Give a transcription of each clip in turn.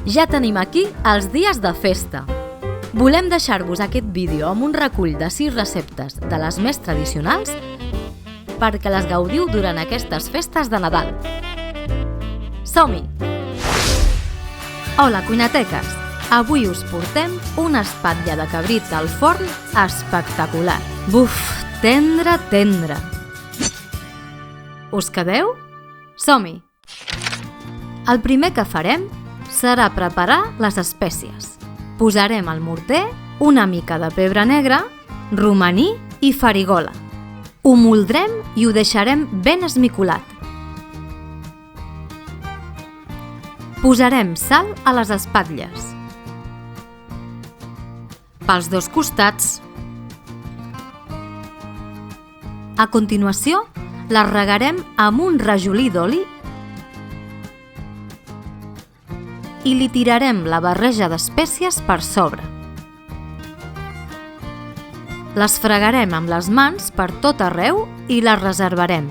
Ja tenim aquí els dies de festa. Volem deixar-vos aquest vídeo amb un recull de 6 receptes de les més tradicionals perquè les gaudiu durant aquestes festes de Nadal. Som-hi! Hola, cuinateques! Avui us portem una espatlla de cabrit al forn espectacular. Buf, tendre, tendre! Us quedeu? Som-hi! El primer que farem serà preparar les espècies. Posarem al morter una mica de pebre negre, romaní i farigola. Ho moldrem i ho deixarem ben esmicolat. Posarem sal a les espatlles. Pels dos costats. A continuació, les regarem amb un rajolí d'oli i li tirarem la barreja d'espècies per sobre. Les fregarem amb les mans per tot arreu i les reservarem.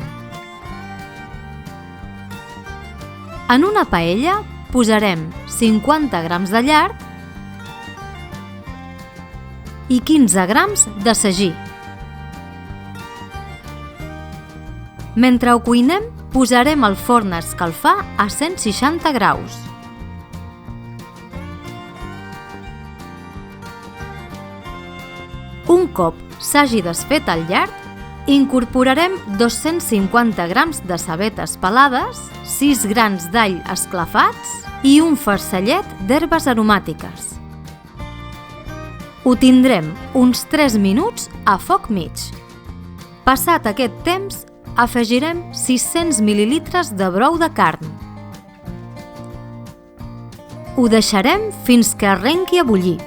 En una paella posarem 50 grams de llard i 15 grams de sagí. Mentre ho cuinem, posarem el forn a escalfar a 160 graus. Un cop s'hagi desfet el llard, incorporarem 250 grams de cebetes pelades, 6 grans d'all esclafats i un farcellet d'herbes aromàtiques. Ho tindrem uns 3 minuts a foc mig. Passat aquest temps, afegirem 600 ml de brou de carn. Ho deixarem fins que arrenqui a bullir.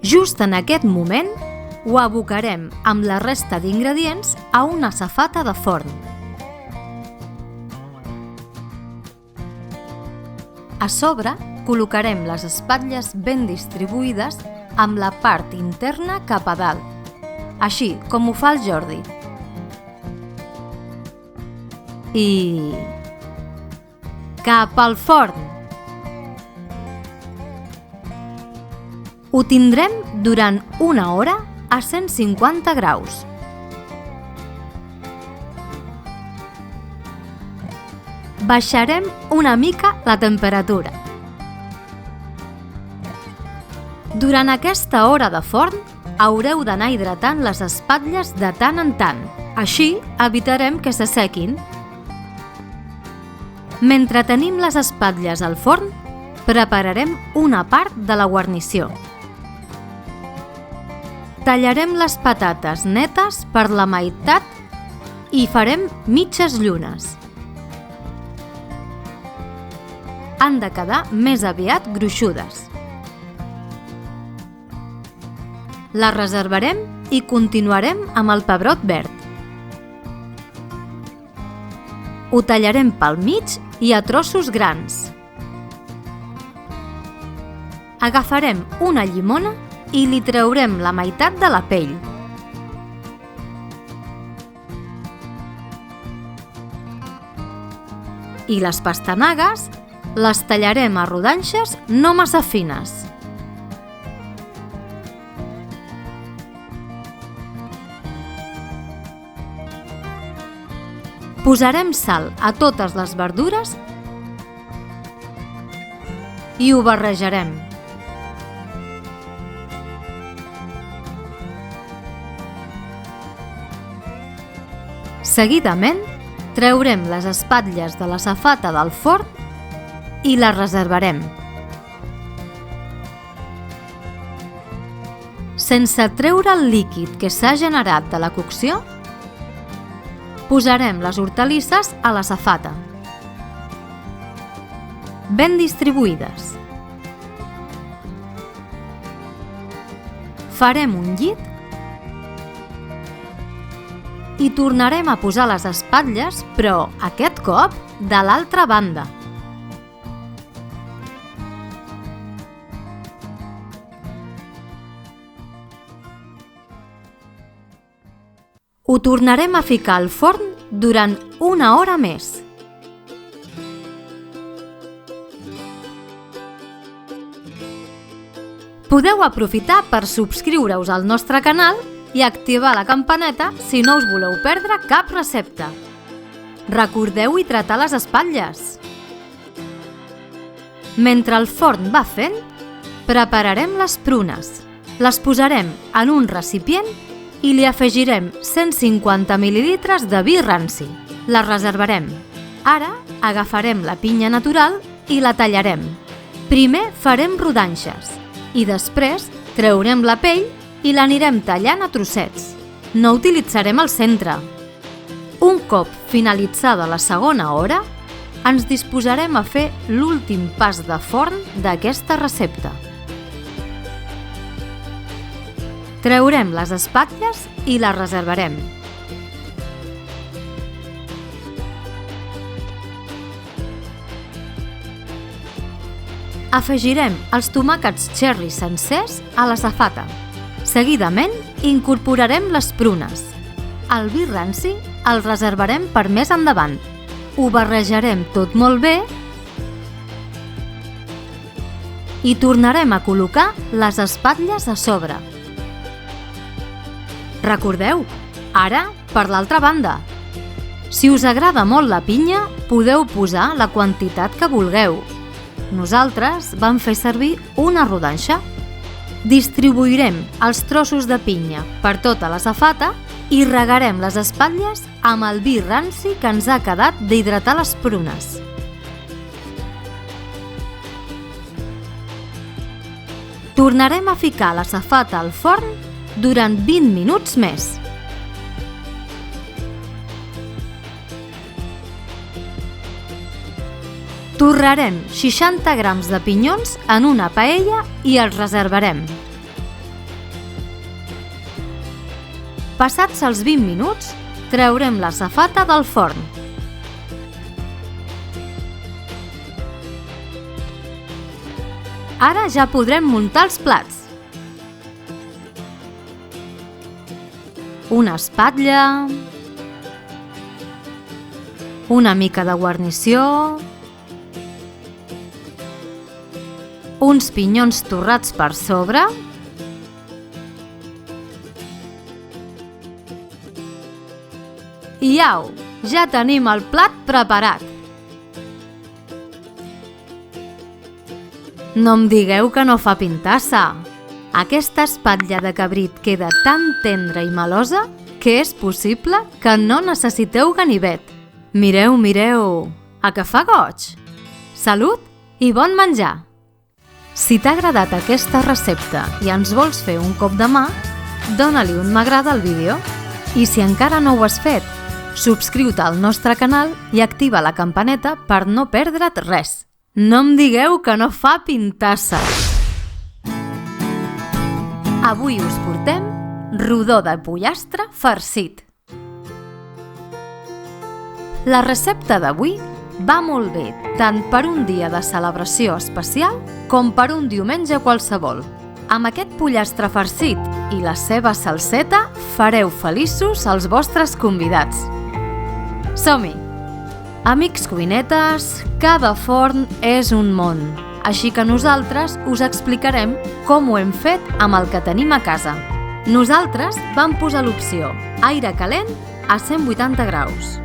Just en aquest moment, ho abocarem amb la resta d'ingredients a una safata de forn. A sobre, col·locarem les espatlles ben distribuïdes amb la part interna cap a dalt, així com ho fa el Jordi. I cap al forn! Ho tindrem durant una hora a 150 graus. Baixarem una mica la temperatura. Durant aquesta hora de forn, haureu d'anar hidratant les espatlles de tant en tant. Així evitarem que s'assequin. Mentre tenim les espatlles al forn, prepararem una part de la guarnició. Tallarem les patates netes per la meitat i farem mitges llunes. Han de quedar més aviat gruixudes. Les reservarem i continuarem amb el pebrot verd. Ho tallarem pel mig i a trossos grans. Agafarem una llimona i li treurem la meitat de la pell. I les pastanagues les tallarem a rodanxes no massa fines. Posarem sal a totes les verdures i ho barrejarem. Seguidament, treurem les espatlles de la safata del forn i les reservarem. Sense treure el líquid que s'ha generat de la cocció, posarem les hortalisses a la safata, ben distribuïdes. Farem un llit i tornarem a posar les espatlles, però aquest cop de l'altra banda. Ho tornarem a ficar al forn durant una hora més. Podeu aprofitar per subscriure-us al nostre canal i activar la campaneta si no us voleu perdre cap recepta. Recordeu hidratar les espatlles. Mentre el forn va fent, prepararem les prunes. Les posarem en un recipient i li afegirem 150 ml de vi ranci. Les reservarem. Ara agafarem la pinya natural i la tallarem. Primer farem rodanxes i després treurem la pell i l'anirem tallant a trossets. No utilitzarem el centre. Un cop finalitzada la segona hora, ens disposarem a fer l'últim pas de forn d'aquesta recepta. Treurem les espatlles i les reservarem. Afegirem els tomàquets cherry sencers a la safata. Seguidament, incorporarem les prunes. El vi ranci el reservarem per més endavant. Ho barrejarem tot molt bé i tornarem a col·locar les espatlles a sobre. Recordeu, ara per l'altra banda. Si us agrada molt la pinya, podeu posar la quantitat que vulgueu. Nosaltres vam fer servir una rodanxa. Distribuirem els trossos de pinya per tota la safata i regarem les espatlles amb el vi ranci que ens ha quedat d'hidratar les prunes. Tornarem a ficar la safata al forn durant 20 minuts més. Torrarem 60 grams de pinyons en una paella i els reservarem. Passats els 20 minuts, treurem la safata del forn. Ara ja podrem muntar els plats. Una espatlla, una mica de guarnició, uns pinyons torrats per sobre i au, ja tenim el plat preparat. No em digueu que no fa pintassa. Aquesta espatlla de cabrit queda tan tendra i melosa que és possible que no necessiteu ganivet. Mireu, mireu, a que fa goig! Salut i bon menjar! Si t'ha agradat aquesta recepta i ens vols fer un cop de mà, dona-li un m'agrada al vídeo. I si encara no ho has fet, subscriu-te al nostre canal i activa la campaneta per no perdre't res. No em digueu que no fa pintassa! Avui us portem rodó de pollastre farcit. La recepta d'avui va molt bé tant per un dia de celebració especial com per un diumenge qualsevol. Amb aquest pollastre farcit i la seva salseta fareu feliços els vostres convidats. Som-hi! Amics cuinetes, cada forn és un món, així que nosaltres us explicarem com ho hem fet amb el que tenim a casa. Nosaltres vam posar l'opció aire calent a 180 graus.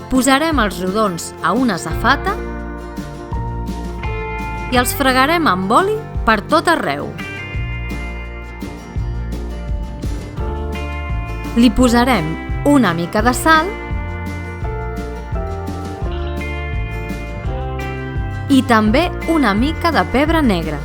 Posarem els rodons a una safata i els fregarem amb oli per tot arreu. Li posarem una mica de sal i també una mica de pebre negre.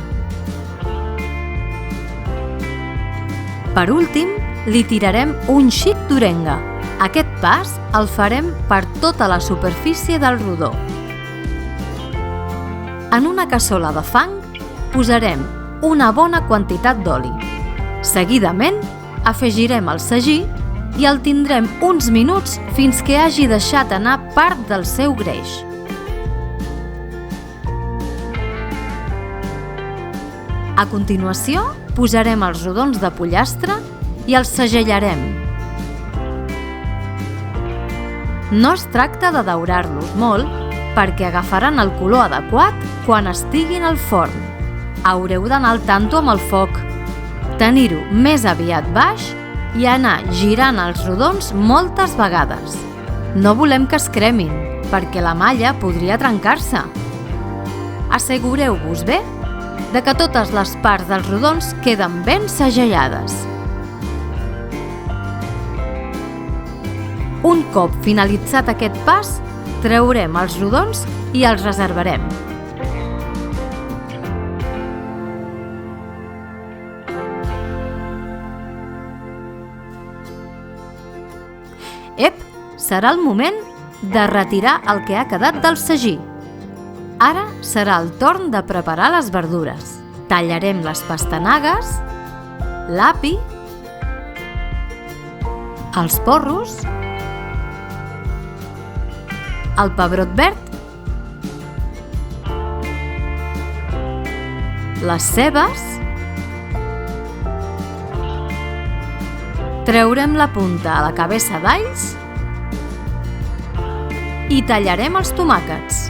Per últim, li tirarem un xic d'orenga. Aquest pas el farem per tota la superfície del rodó. En una cassola de fang posarem una bona quantitat d'oli. Seguidament, afegirem el sagí i el tindrem uns minuts fins que hagi deixat anar part del seu greix. A continuació, posarem els rodons de pollastre i els segellarem. No es tracta de daurar-los molt, perquè agafaran el color adequat quan estiguin al forn. Haureu d'anar al tanto amb el foc, tenir-ho més aviat baix i anar girant els rodons moltes vegades. No volem que es cremin, perquè la malla podria trencar-se. Assegureu-vos bé de que totes les parts dels rodons queden ben segellades. Un cop finalitzat aquest pas, traurem els rodons i els reservarem. Ep, serà el moment de retirar el que ha quedat del sagí. Ara serà el torn de preparar les verdures. Tallarem les pastanagues, l'api, els porros, el pebrot verd, les cebes, traurem la punta a la cabeça d'alls i tallarem els tomàquets.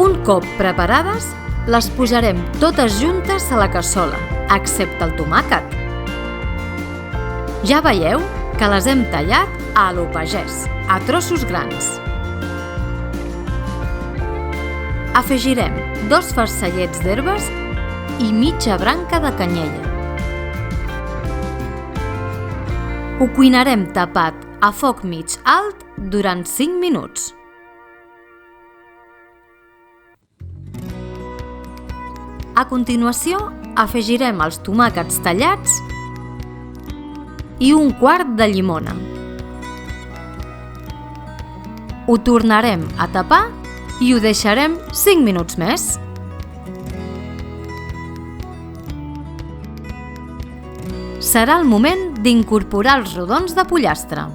Un cop preparades, les posarem totes juntes a la cassola, excepte el tomàquet. Ja veieu que les hem tallat a lo pagès, a trossos grans. Afegirem 2 farcellets d'herbes i mitja branca de canyella. Ho cuinarem tapat a foc mig alt durant 5 minuts. A continuació, afegirem els tomàquets tallats i un quart de llimona. Ho tornarem a tapar i ho deixarem 5 minuts més. Serà el moment d'incorporar els rodons de pollastre.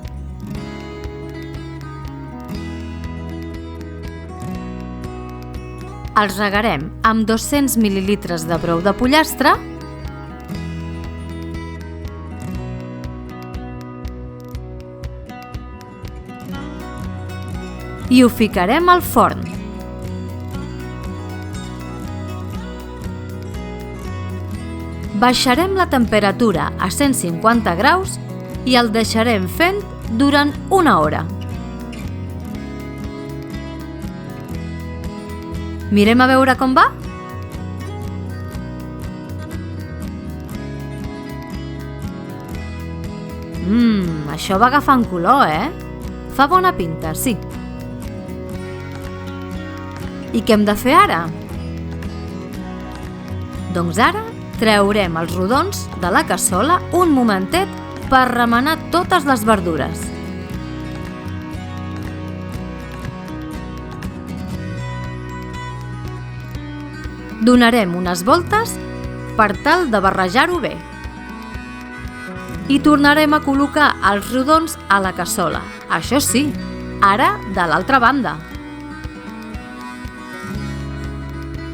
Els regarem amb 200 ml de brou de pollastre i ho ficarem al forn. Baixarem la temperatura a 150 graus i el deixarem fent durant 1 hora. Mirem a veure com va? Això va agafant color, Fa bona pinta, sí. I què hem de fer ara? Doncs ara traurem els rodons de la cassola un momentet per remenar totes les verdures. Donarem unes voltes per tal de barrejar-ho bé. I tornarem a col·locar els rodons a la cassola. Això sí, ara de l'altra banda.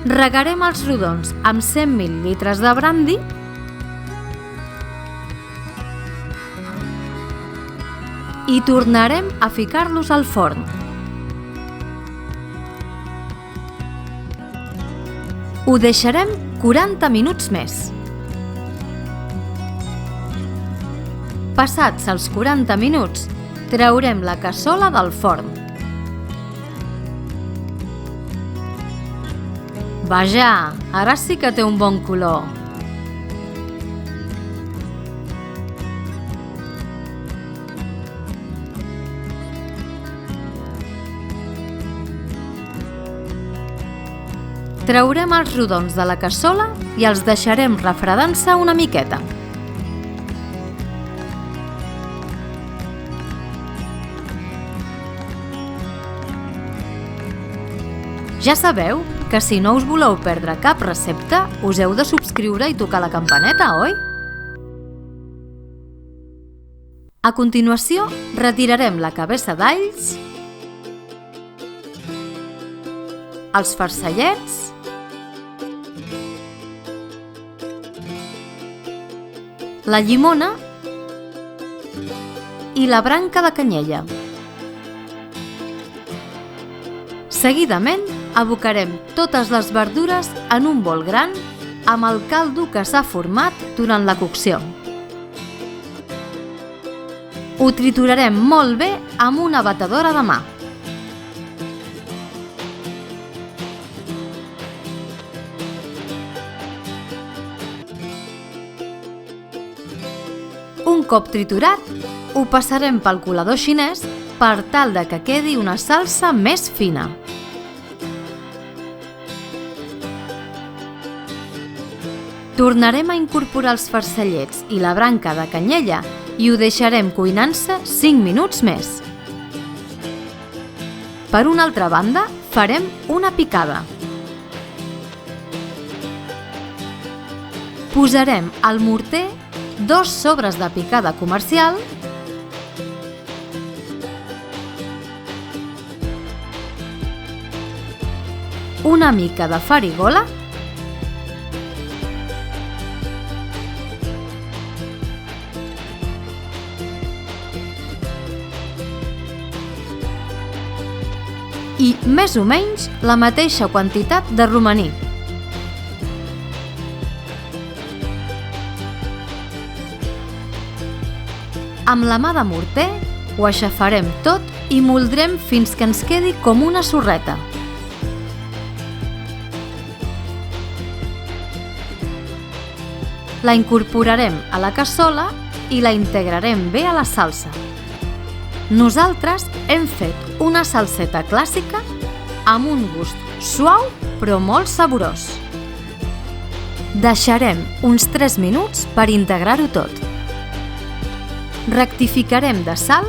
Regarem els rodons amb 100 ml de brandi i tornarem a ficar-los al forn. Ho deixarem 40 minuts més. Passats els 40 minuts, traurem la cassola del forn. Vaja, ara sí que té un bon color. Traurem els rodons de la cassola i els deixarem refredant-se una miqueta. Ja sabeu que si no us voleu perdre cap recepta, us heu de subscriure i tocar la campaneta, oi? A continuació, retirarem la cabeça d'alls, els farcellets, la llimona i la branca de canyella. Seguidament, abocarem totes les verdures en un bol gran amb el caldo que s'ha format durant la cocció. Ho triturarem molt bé amb una batedora de mà. Un cop triturat, ho passarem pel colador xinès per tal de que quedi una salsa més fina. Tornarem a incorporar els farcellets i la branca de canyella i ho deixarem cuinant-se 5 minuts més. Per una altra banda, farem una picada. Posarem al morter 2 sobres de picada comercial, una mica de farigola i més o menys la mateixa quantitat de romaní. Amb la mà de morter ho aixafarem tot i moldrem fins que ens quedi com una sorreta. La incorporarem a la cassola i la integrarem bé a la salsa. Nosaltres hem fet una salseta clàssica amb un gust suau però molt saborós. Deixarem uns 3 minuts per integrar-ho tot. Rectificarem de sal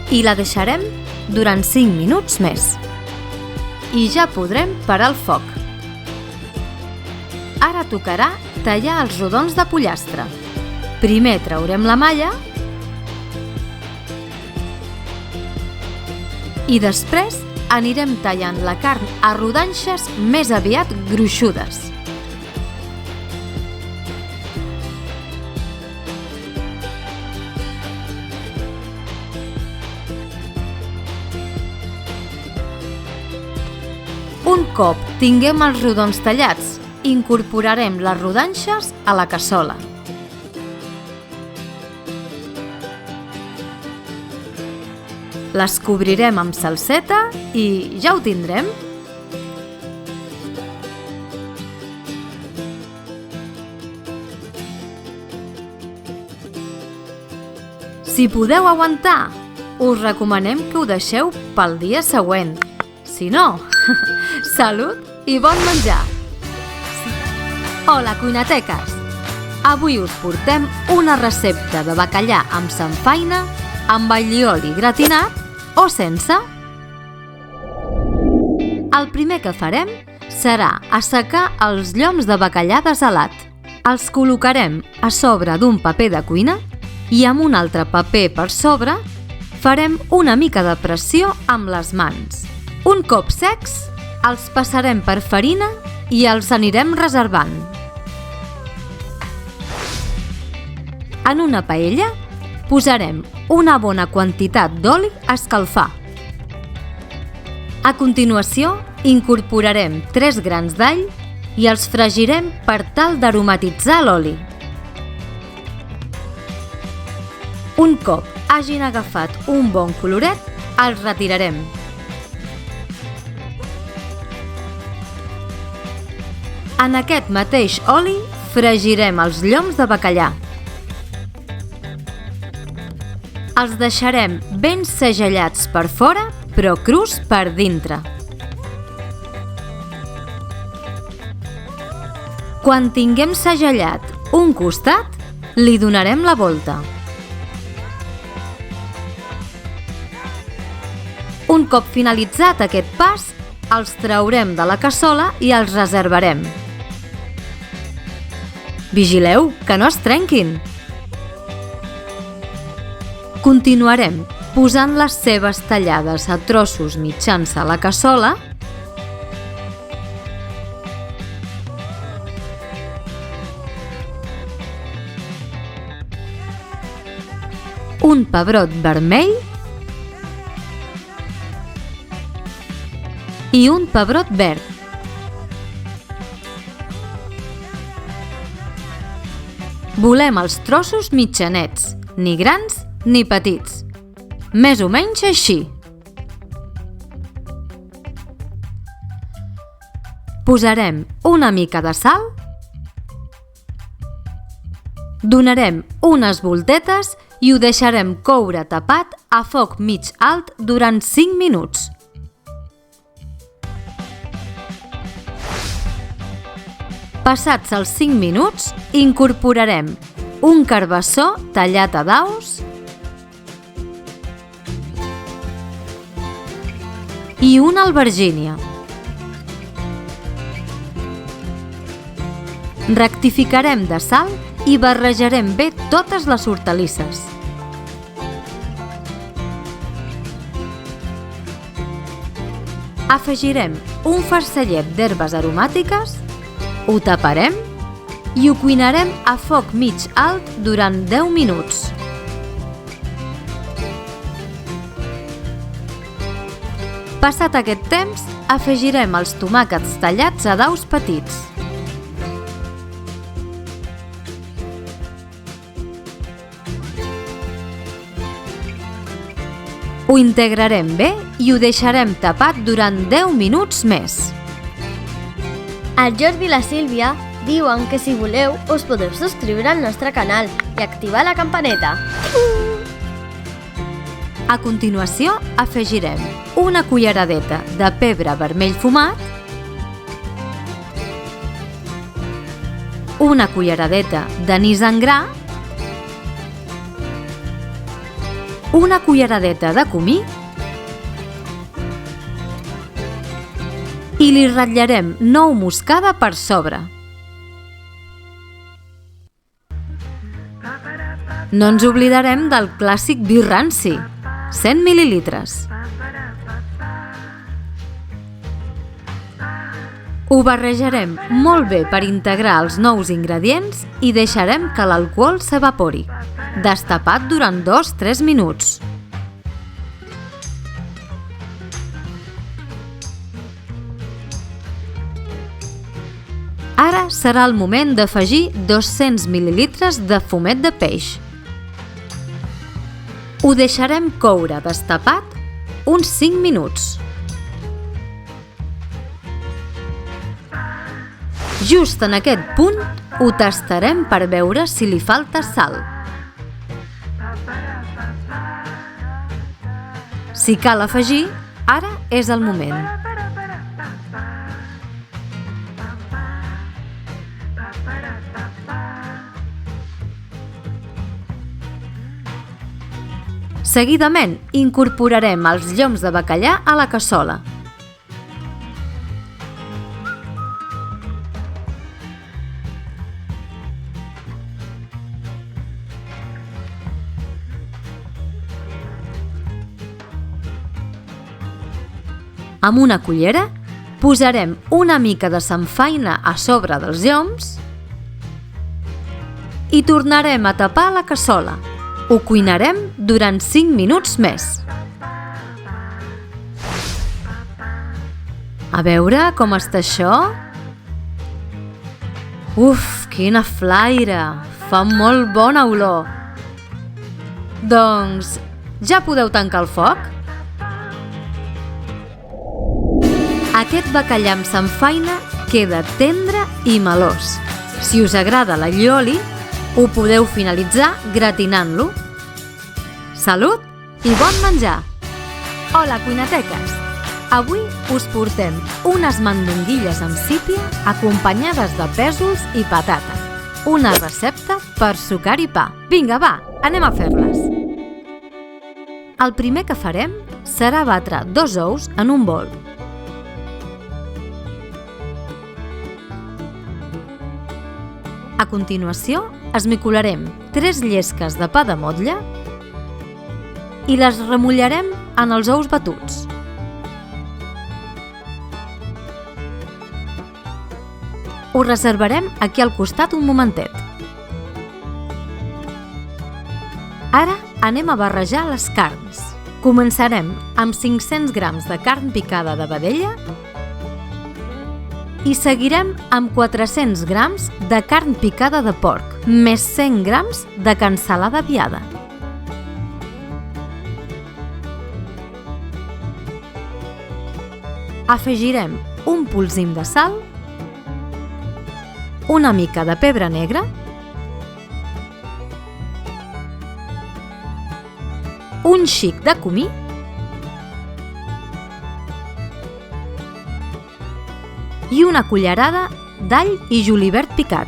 i la deixarem durant 5 minuts més. I ja podrem parar el foc. Ara tocarà tallar els rodons de pollastre. Primer traurem la malla i després anirem tallant la carn a rodanxes més aviat gruixudes. Un cop tinguem els rodons tallats, incorporarem les rodanxes a la cassola. Les cobrirem amb salseta i ja ho tindrem. Si podeu aguantar, us recomanem que ho deixeu pel dia següent. Si no, salut i bon menjar! Hola, cuinateques! Avui us portem una recepta de bacallà amb samfaina, amb allioli gratinat o sense. El primer que farem serà assecar els lloms de bacallà desalat. Els col·locarem a sobre d'un paper de cuina i amb un altre paper per sobre farem una mica de pressió amb les mans. Un cop secs, els passarem per farina i els anirem reservant. En una paella posarem una bona quantitat d'oli a escalfar. A continuació, incorporarem 3 grans d'all i els fregirem per tal d'aromatitzar l'oli. Un cop hagin agafat un bon coloret, els retirarem. En aquest mateix oli fregirem els lloms de bacallà. Els deixarem ben segellats per fora, però crus per dintre. Quan tinguem segellat un costat, li donarem la volta. Un cop finalitzat aquest pas, els traurem de la cassola i els reservarem. Vigileu que no es trenquin! Continuarem posant les cebes tallades a trossos mitjans a la cassola un pebrot vermell i un pebrot verd. Volem els trossos mitjanets, ni grans ni petits, més o menys així. Posarem una mica de sal, donarem unes voltetes i ho deixarem coure tapat a foc mig alt durant 5 minuts. Passats els 5 minuts, incorporarem un carbassó tallat a daus i una albergínia. Rectificarem de sal i barrejarem bé totes les hortalisses. Afegirem un farcellet d'herbes aromàtiques, ho taparem i ho cuinarem a foc mig alt durant 10 minuts. Passat aquest temps, afegirem els tomàquets tallats a daus petits. Ho integrarem bé i ho deixarem tapat durant 10 minuts més. El Jordi i la Sílvia diuen que si voleu us podeu subscriure al nostre canal i activar la campaneta. A continuació, afegirem una culleradeta de pebre vermell fumat, una culleradeta d'anís en gra, una culleradeta de comí i li ratllarem nou moscada per sobre. No ens oblidarem del clàssic vi ranci, 100 mil·lilitres. Ho barrejarem molt bé per integrar els nous ingredients i deixarem que l'alcohol s'evapori, destapat durant 2-3 minuts. Ara serà el moment d'afegir 200 mil·lilitres de fumet de peix. Ho deixarem coure destapat uns 5 minuts. Just en aquest punt ho tastarem per veure si li falta sal. Si cal afegir, ara és el moment. Seguidament, incorporarem els lloms de bacallà a la cassola. Amb una cullera, posarem una mica de samfaina a sobre dels lloms i tornarem a tapar la cassola. Ho cuinarem durant 5 minuts més. A veure com està això. Uf, quina flaire! Fa molt bona olor. Doncs, ja podeu tancar el foc? Aquest bacallà amb samfaina queda tendre i melós. Si us agrada l'allioli, ho podeu finalitzar gratinant-lo. Salut i bon menjar! Hola, cuinateques! Avui us portem unes mandonguilles amb sípia acompanyades de pèsols i patata. Una recepta per sucar i pa. Vinga, va, anem a fer-les! El primer que farem serà batre 2 ous en un bol. A continuació, esmicolarem 3 llesques de pa de motlla i les remullarem en els ous batuts. Ho reservarem aquí al costat un momentet. Ara anem a barrejar les carns. Començarem amb 500 grams de carn picada de vedella i seguirem amb 400 grams de carn picada de porc, més 100 grams de cansalada viada. Afegirem un polsim de sal, una mica de pebre negre, un xic de comí i una cullerada d'all i julivert picat.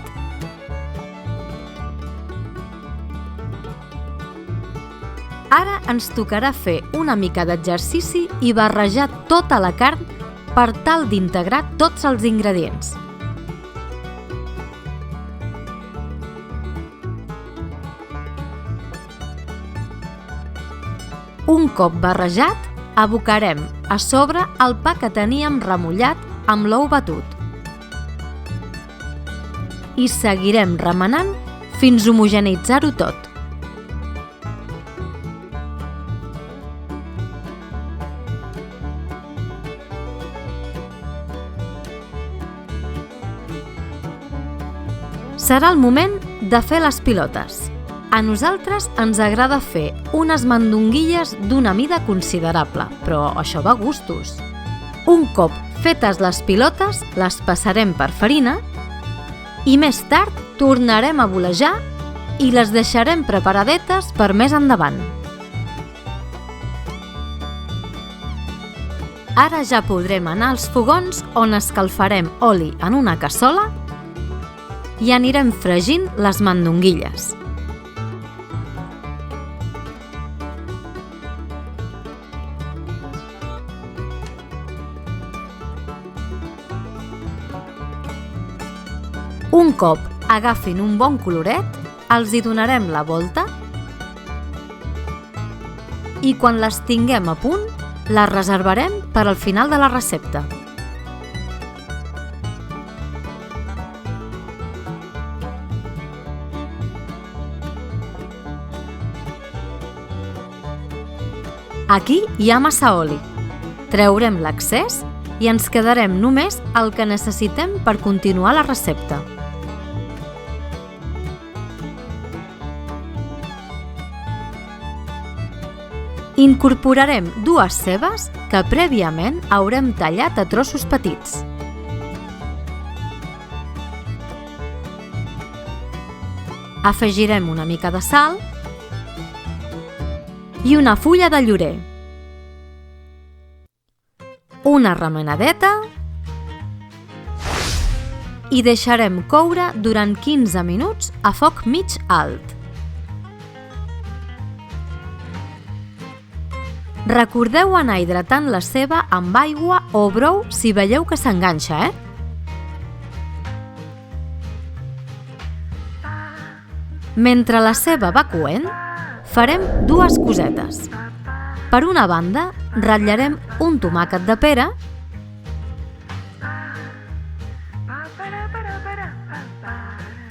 Ara ens tocarà fer una mica d'exercici i barrejar tota la carn per tal d'integrar tots els ingredients. Un cop barrejat, abocarem a sobre el pa que teníem remullat amb l'ou batut. I seguirem remenant fins homogeneïtzar-ho tot. Serà el moment de fer les pilotes. A nosaltres ens agrada fer unes mandonguilles d'una mida considerable, però això va a gustos. Un cop fetes les pilotes, les passarem per farina i més tard tornarem a volejar i les deixarem preparadetes per més endavant. Ara ja podrem anar als fogons on escalfarem oli en una cassola i anirem fregint les mandonguilles. Un cop agafin un bon coloret, els hi donarem la volta i quan les tinguem a punt, les reservarem per al final de la recepta. Aquí hi ha massa oli. Treurem l'excés i ens quedarem només el que necessitem per continuar la recepta. Incorporarem 2 cebes que prèviament haurem tallat a trossos petits. Afegirem una mica de sal i una fulla de llorer. Una remenadeta i deixarem coure durant 15 minuts a foc mig alt. Recordeu anar hidratant la ceba amb aigua o brou si veieu que s'enganxa, Mentre la ceba va coent, farem 2 cosetes. Per una banda, ratllarem un tomàquet de pera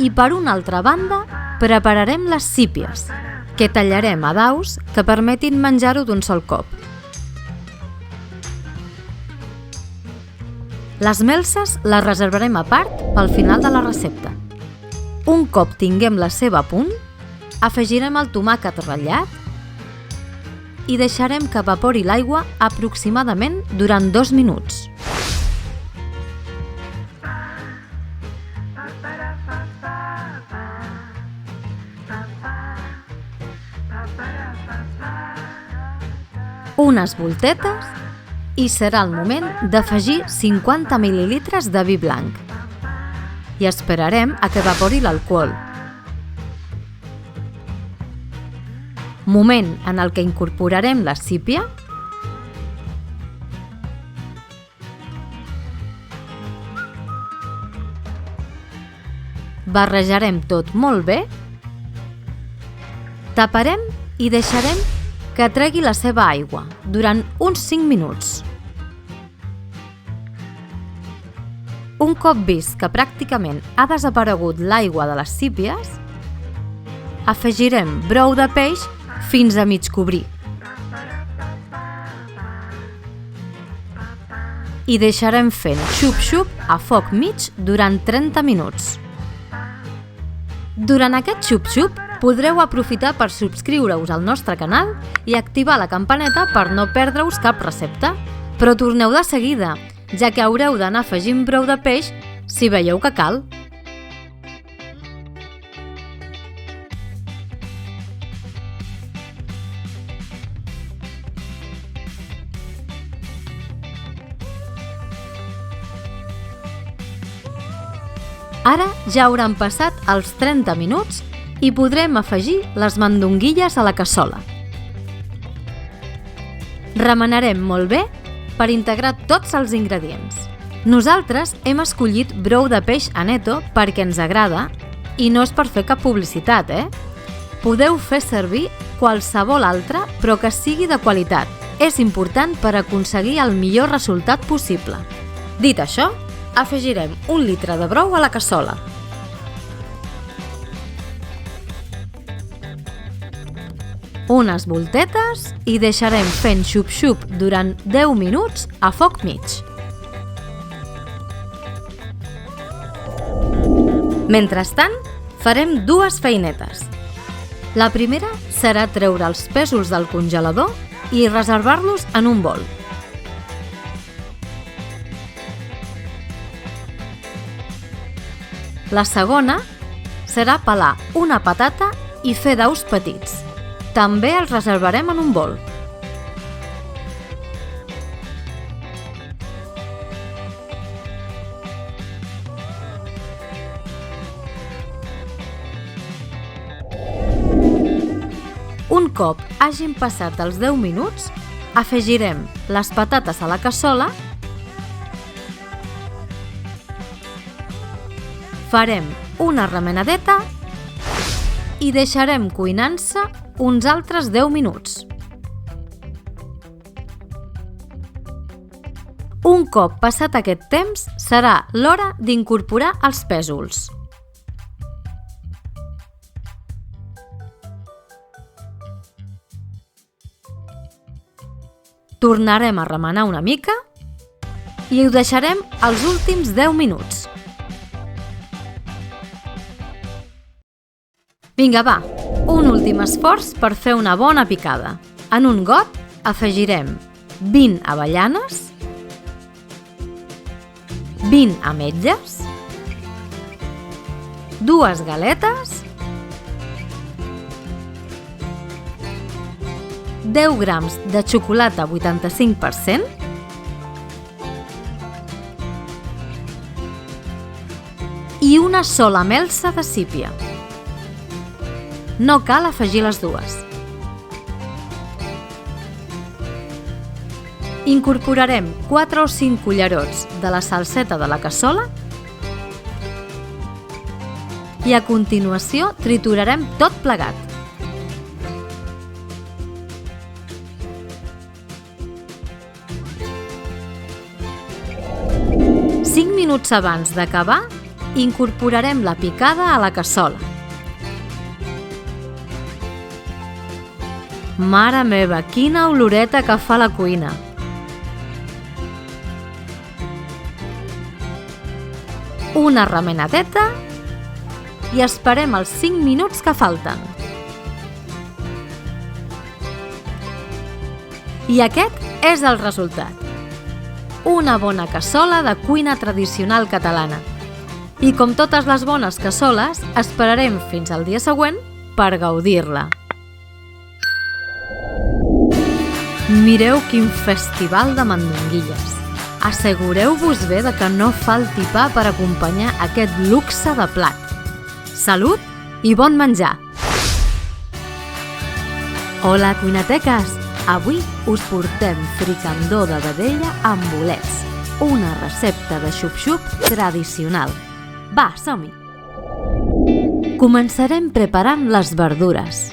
i per una altra banda prepararem les sípies, que tallarem a daus que permetin menjar-ho d'un sol cop. Les melses les reservarem a part pel final de la recepta. Un cop tinguem la ceba a punt, afegirem el tomàquet ratllat i deixarem que evapori l'aigua aproximadament durant 2 minuts. Unes voltetes i serà el moment d'afegir 50 ml de vi blanc. I esperarem a que evapori l'alcohol. Moment en el que incorporarem la sípia barrejarem tot molt bé, taparem i deixarem que tregui la seva aigua durant uns 5 minuts. Un cop vist que pràcticament ha desaparegut l'aigua de les sípies, afegirem brou de peix fins a mig cobrir. I deixarem fent xup-xup a foc mig durant 30 minuts. Durant aquest xup-xup podreu aprofitar per subscriure-us al nostre canal i activar la campaneta per no perdre-us cap recepta. Però torneu de seguida, ja que haureu d'anar afegint brou de peix si veieu que cal. Ara ja hauran passat els 30 minuts i podrem afegir les mandonguilles a la cassola. Remenarem molt bé per integrar tots els ingredients. Nosaltres hem escollit brou de peix Aneto perquè ens agrada i no és per fer cap publicitat, Podeu fer servir qualsevol altre, però que sigui de qualitat. És important per aconseguir el millor resultat possible. Dit això, afegirem 1 litre de brou a la cassola. Unes voltetes i deixarem fent xup-xup durant 10 minuts a foc mig. Mentrestant, farem 2 feinetes. La primera serà treure els pèsols del congelador i reservar-los en un bol. La segona serà pelar una patata i fer daus petits. També els reservarem en un bol. Un cop hagin passat els 10 minuts, afegirem les patates a la cassola, farem una remenadeta i deixarem cuinant-se uns altres 10 minuts. Un cop passat aquest temps, serà l'hora d'incorporar els pèsols. Tornarem a remenar una mica i ho deixarem els últims 10 minuts. Vinga, va, un últim esforç per fer una bona picada. En un got afegirem 20 avellanes, 20 ametlles, 2 galetes, 10 grams de xocolata 85% i una sola melsa de sípia. No cal afegir les dues. Incorporarem 4 o 5 cullerots de la salseta de la cassola i a continuació triturarem tot plegat. Cinc minuts abans d'acabar, incorporarem la picada a la cassola. Mare meva, quina oloreta que fa la cuina! Una remenadeta i esperem els 5 minuts que falten. I aquest és el resultat. Una bona cassola de cuina tradicional catalana. I com totes les bones cassoles, esperarem fins al dia següent per gaudir-la. Mireu quin festival de mandonguilles. Assegureu-vos bé de que no falti pa per acompanyar aquest luxe de plat. Salut i bon menjar! Hola, cuinateques! Avui us portem fricandó de vedella amb bolets, una recepta de xup-xup tradicional. Va, som-hi! Començarem preparant les verdures.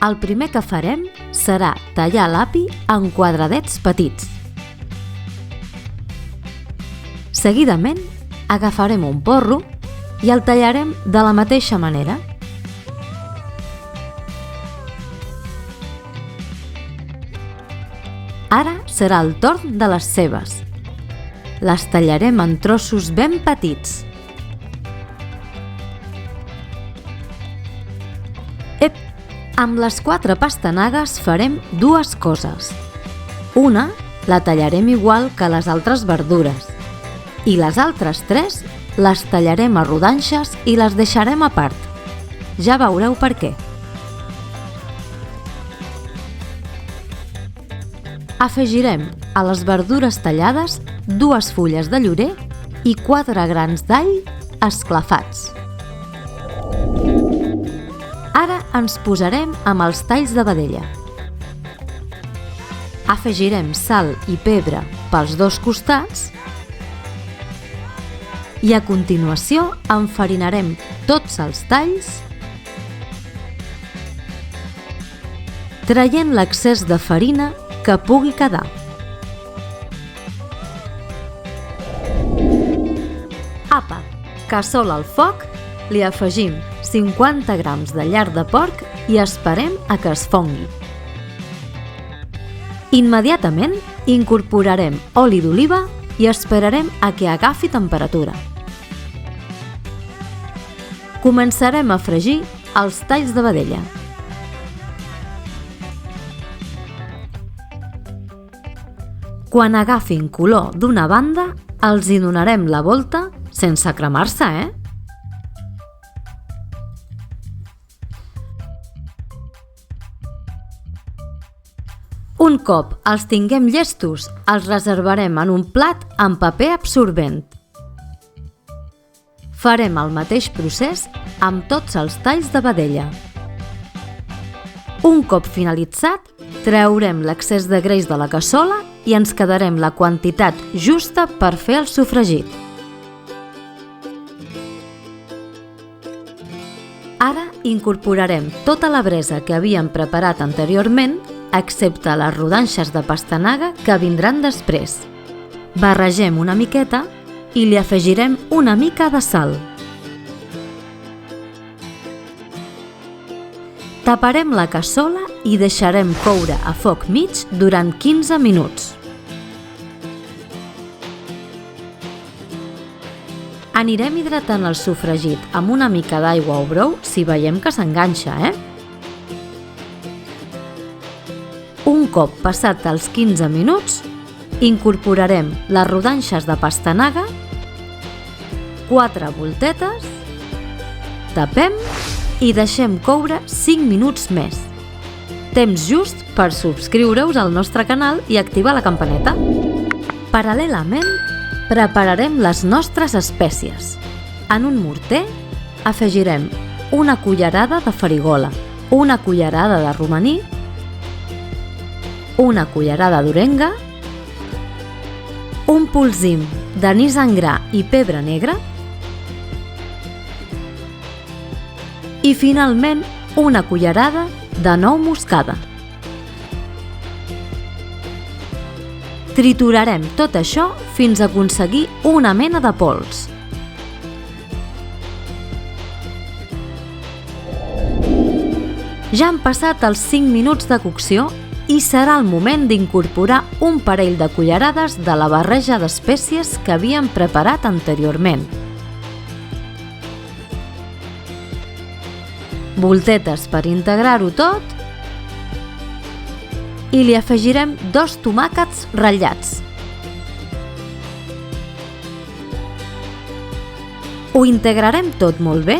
El primer que farem serà tallar l'api en quadradets petits. Seguidament, agafarem un porro i el tallarem de la mateixa manera. Ara serà el torn de les cebes. Les tallarem en trossos ben petits. Amb les 4 pastanagues farem 2 coses. Una, la tallarem igual que les altres verdures. I les altres 3 les tallarem a rodanxes i les deixarem a part. Ja veureu per què. Afegirem a les verdures tallades 2 fulles de llorer i 4 grans d'all esclafats. Ara ens posarem amb els talls de vedella. Afegirem sal i pebre pels 2 costats i a continuació enfarinarem tots els talls, traient l'excés de farina que pugui quedar. Apa, cassola al foc, li afegim 50 grams de lard de porc i esperem a que es fongui. Immediatament incorporarem oli d'oliva i esperarem a que agafi temperatura. Començarem a fregir els talls de vedella. Quan agafin color d'una banda, els hi donarem la volta sense cremar-se, Un cop els tinguem llestos, els reservarem en un plat amb paper absorbent. Farem el mateix procés amb tots els talls de vedella. Un cop finalitzat, traurem l'excés de greix de la cassola i ens quedarem la quantitat justa per fer el sofregit. Ara incorporarem tota la bresa que havíem preparat anteriorment, excepte les rodanxes de pastanaga que vindran després. Barregem una miqueta i li afegirem una mica de sal. Taparem la cassola i deixarem coure a foc mig durant 15 minuts. Anirem hidratant el sofregit amb una mica d'aigua o brou si veiem que s'enganxa, Un cop passat els 15 minuts, incorporarem les rodanxes de pastanaga, 4 voltetes, tapem i deixem coure 5 minuts més. Temps just per subscriure-us al nostre canal i activar la campaneta. Paral·lelament, prepararem les nostres espècies. En un morter afegirem una cullerada de farigola, una cullerada de romaní, una cullerada d'orenga, un polsim d'anís en gra i pebre negre i finalment una cullerada de nou moscada. Triturarem tot això fins a aconseguir una mena de pols. Ja han passat els 5 minuts de cocció i serà el moment d'incorporar un parell de cullerades de la barreja d'espècies que havíem preparat anteriorment. Voltetes per integrar-ho tot i li afegirem 2 tomàquets ratllats. Ho integrarem tot molt bé.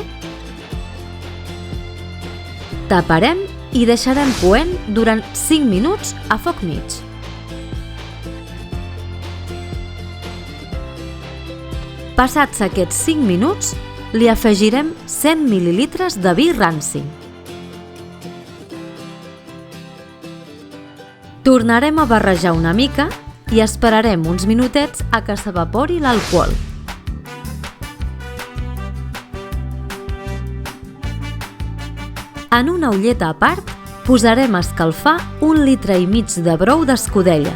Taparem i deixarem coent durant 5 minuts a foc mig. Passats aquests 5 minuts, li afegirem 100 ml de vi ranci. Tornarem a barrejar una mica i esperarem uns minutets a que s'evapori l'alcohol. En una olleta a part, posarem a escalfar 1,5 litres de brou d'escudella.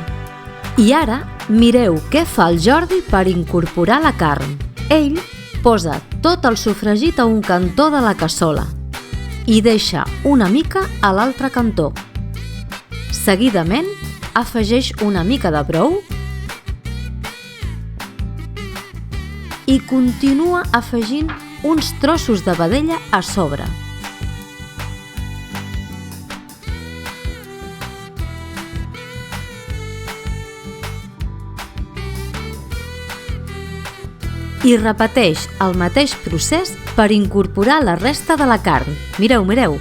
I ara mireu què fa el Jordi per incorporar la carn. Ell posa tot el sofregit a un cantó de la cassola i deixa una mica a l'altre cantó. Seguidament, afegeix una mica de brou i continua afegint uns trossos de vedella a sobre. I repeteix el mateix procés per incorporar la resta de la carn. Mireu, mireu!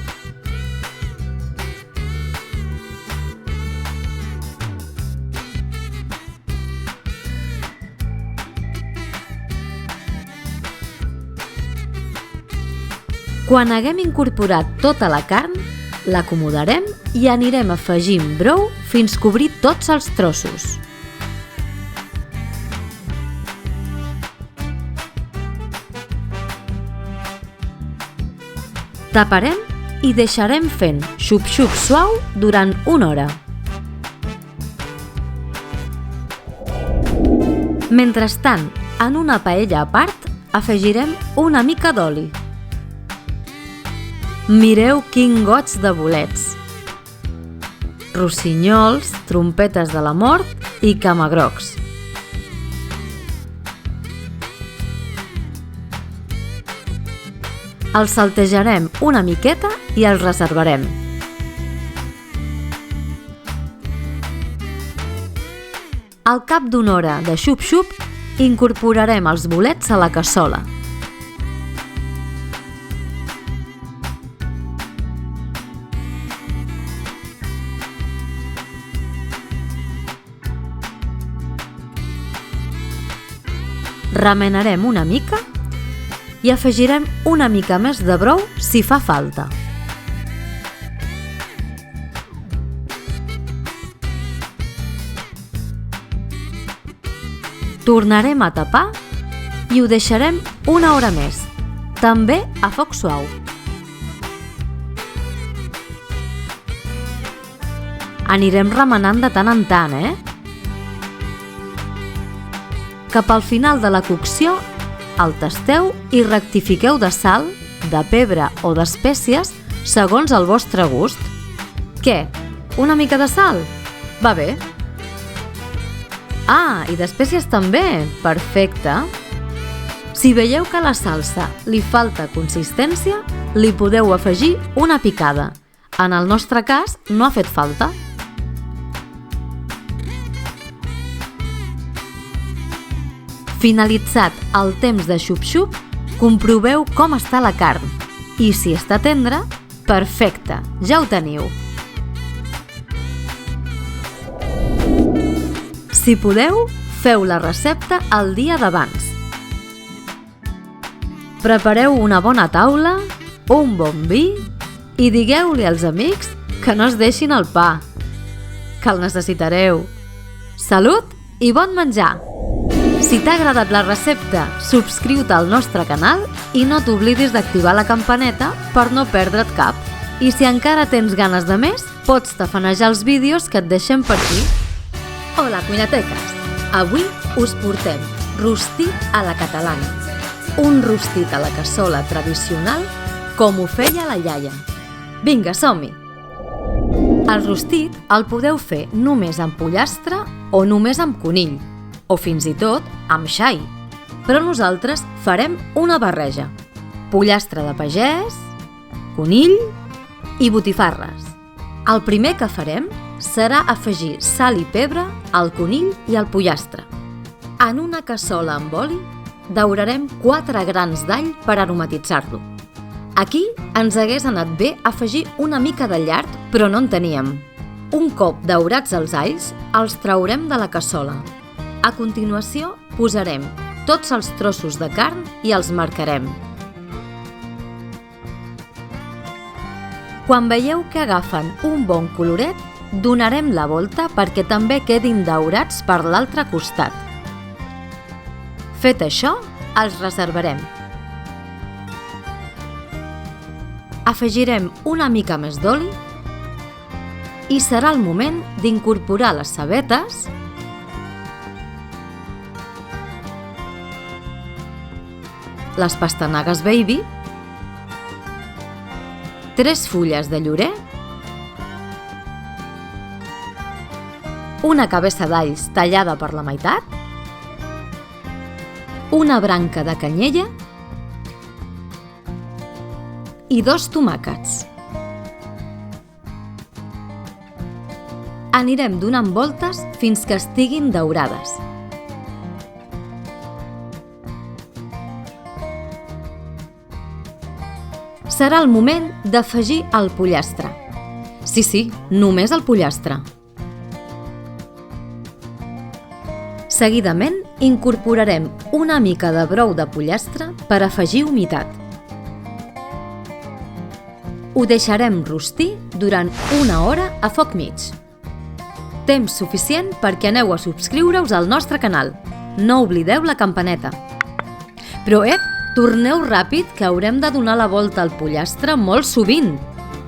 Quan haguem incorporat tota la carn, l'acomodarem i anirem afegint brou fins cobrir tots els trossos. Taparem i deixarem fent xup-xup suau durant 1 hora. Mentrestant, en una paella a part, afegirem una mica d'oli. Mireu quin goig de bolets! Rossinyols, trompetes de la mort i camagrocs. Els saltejarem una miqueta i els reservarem. Al cap d'una hora de xup-xup, incorporarem els bolets a la cassola. Remenarem una mica i afegirem una mica més de brou si fa falta. Tornarem a tapar i ho deixarem 1 hora més, també a foc suau. Anirem remenant de tant en tant, Cap al final de la cocció, el tasteu i rectifiqueu de sal, de pebre o d'espècies segons el vostre gust. Què? Una mica de sal? Va bé. Ah, i d'espècies també! Perfecte! Si veieu que a la salsa li falta consistència, li podeu afegir una picada. En el nostre cas, no ha fet falta. Finalitzat el temps de xup-xup, comproveu com està la carn i si està tendra, perfecte, ja ho teniu. Si podeu, feu la recepta el dia d'abans. Prepareu una bona taula, un bon vi i digueu-li als amics que no es deixin el pa, que el necessitareu. Salut i bon menjar! Si t'ha agradat la recepta, subscriu-te al nostre canal i no t'oblidis d'activar la campaneta per no perdre't cap. I si encara tens ganes de més, pots tafanejar els vídeos que et deixem per aquí. Hola, cuinateques! Avui us portem rostit a la catalana. Un rostit a la cassola tradicional com ho feia la iaia. Vinga, som-hi! El rostit el podeu fer només amb pollastre o només amb conill, o fins i tot amb xai. Però nosaltres farem una barreja. Pollastre de pagès, conill i botifarres. El primer que farem serà afegir sal i pebre al conill i al pollastre. En una cassola amb oli daurarem 4 grans d'all per aromatitzar-lo. Aquí ens hagués anat bé afegir una mica de llard, però no en teníem. Un cop daurats els alls, els traurem de la cassola. A continuació, posarem tots els trossos de carn i els marcarem. Quan veieu que agafen un bon coloret, donarem la volta perquè també quedin daurats per l'altre costat. Fet això, els reservarem. Afegirem una mica més d'oli i serà el moment d'incorporar les cebetes, les pastanagues baby, 3 fulles de llorer una cabeça d'alls tallada per la meitat, una branca de canyella i 2 tomàquets. Anirem donant voltes fins que estiguin daurades. Serà el moment d'afegir el pollastre. Sí, només el pollastre. Seguidament, incorporarem una mica de brou de pollastre per afegir humitat. Ho deixarem rostir durant 1 hora a foc mig. Temps suficient perquè aneu a subscriure-us al nostre canal. No oblideu la campaneta. Però torneu ràpid que haurem de donar la volta al pollastre molt sovint.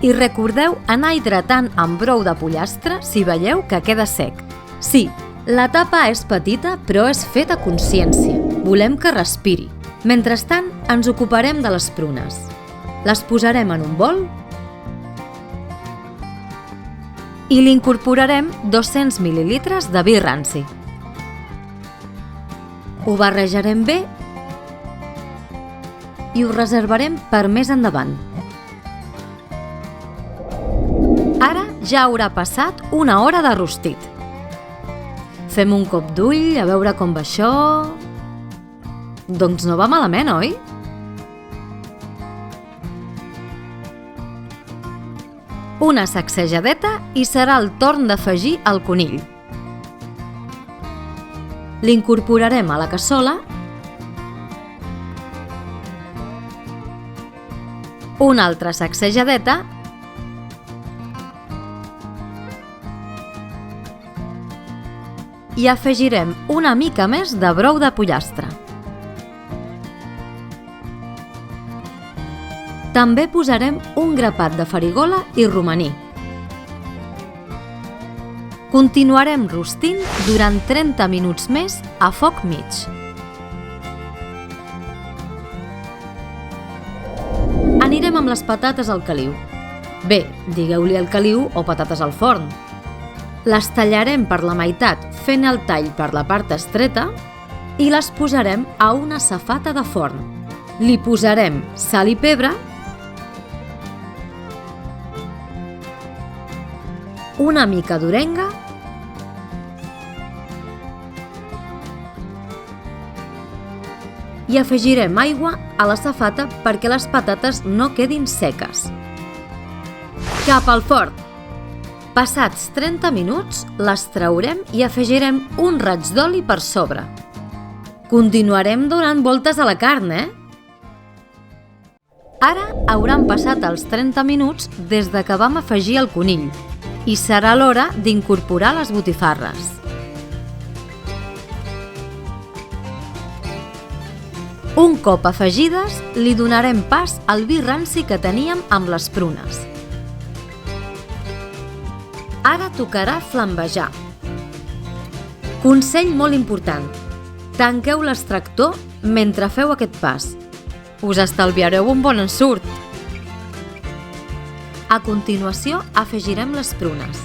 I recordeu anar hidratant amb brou de pollastre si veieu que queda sec. Sí, la tapa és petita però és feta a consciència. Volem que respiri. Mentrestant, ens ocuparem de les prunes. Les posarem en un bol i li incorporarem 200 ml de vi ranci. Ho barrejarem bé i ho reservarem per més endavant. Ara ja haurà passat 1 hora de rostit. Fem un cop d'ull a veure com va això. Doncs no va malament, oi? Una sacsejadeta i serà el torn d'afegir el conill. L'incorporarem a la cassola. Una altra sacsejadeta i afegirem una mica més de brou de pollastre. També posarem un grapat de farigola i romaní. Continuarem rostint durant 30 minuts més a foc mig. Anirem amb les patates al caliu. Bé, digueu-li al caliu o patates al forn. Les tallarem per la meitat fent el tall per la part estreta i les posarem a una safata de forn. Li posarem sal i pebre, una mica d'orenga i afegirem aigua a la safata perquè les patates no quedin seques. Cap al forn! Passats 30 minuts, les traurem i afegirem un raig d'oli per sobre. Continuarem donant voltes a la carn, Ara hauran passat els 30 minuts des de que vam afegir el conill i serà l'hora d'incorporar les botifarres. Un cop afegides, li donarem pas al vi ranci que teníem amb les prunes. Ara tocarà flambejar. Consell molt important: tanqueu l'extractor mentre feu aquest pas. Us estalviareu un bon ensurt. A continuació, afegirem les prunes.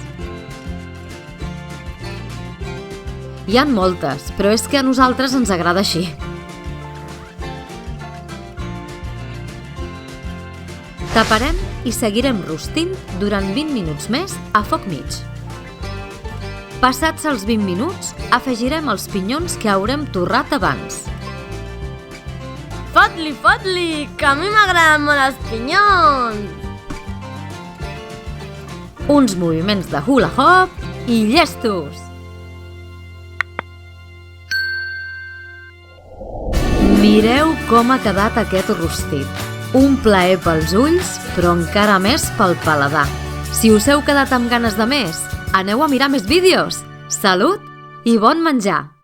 Hi ha moltes, però és que a nosaltres ens agrada així. Taparem i seguirem rostint durant 20 minuts més a foc mig. Passats els 20 minuts, afegirem els pinyons que haurem torrat abans. Fot-li, fot-li, que a mi m'agraden molt els pinyons! Uns moviments de hula hop i llestos! Mireu com ha quedat aquest rostit. Un plaer pels ulls, però encara més pel paladar. Si us heu quedat amb ganes de més, aneu a mirar més vídeos. Salut i bon menjar!